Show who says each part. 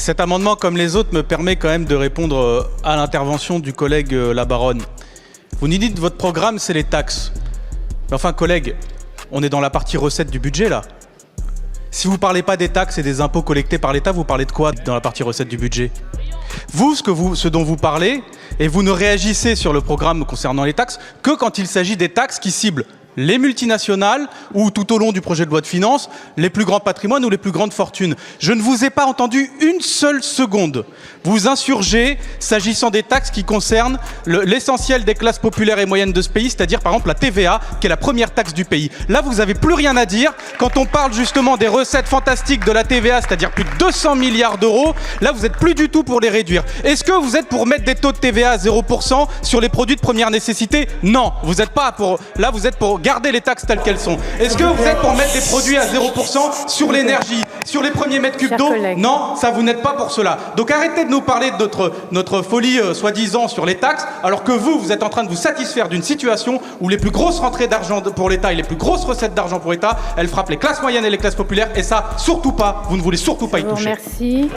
Speaker 1: Cet amendement, comme les autres, me permet quand même de répondre à l'intervention du collègue Labaronne. Vous nous dites votre programme, c'est les taxes. Mais enfin, collègue, on est dans la partie recette du budget, là. Si vous ne parlez pas des taxes et des impôts collectés par l'État, vous parlez de quoi dans la partie recette du budget? Vous, ce dont vous parlez, et vous ne réagissez sur le programme concernant les taxes que quand il s'agit des taxes qui ciblent les multinationales ou tout au long du projet de loi de finances, les plus grands patrimoines ou les plus grandes fortunes. Je ne vous ai pas entendu une seule seconde vous insurger s'agissant des taxes qui concernent l'essentiel des classes populaires et moyennes de ce pays, c'est-à-dire par exemple la TVA, qui est la première taxe du pays. Là, vous n'avez plus rien à dire. Quand on parle justement des recettes fantastiques de la TVA, c'est-à-dire plus de 200 milliards d'euros, là, vous n'êtes plus du tout pour les réduire. Est-ce que vous êtes pour mettre des taux de TVA à 0% sur les produits de première nécessité? Non, vous n'êtes pas pour... Là, vous êtes pour garder les taxes telles qu'elles sont. Est-ce que vous êtes pour mettre des produits à 0% sur l'énergie, sur les premiers mètres cubes d'eau? Non, ça vous n'êtes pas pour cela. Donc arrêtez de nous parler de notre folie soi-disant sur les taxes, alors que vous êtes en train de vous satisfaire d'une situation où les plus grosses rentrées d'argent pour l'État et les plus grosses recettes d'argent pour l'État, elles frappent les classes moyennes et les classes populaires, et ça, surtout pas, vous ne voulez surtout pas y toucher.
Speaker 2: Merci.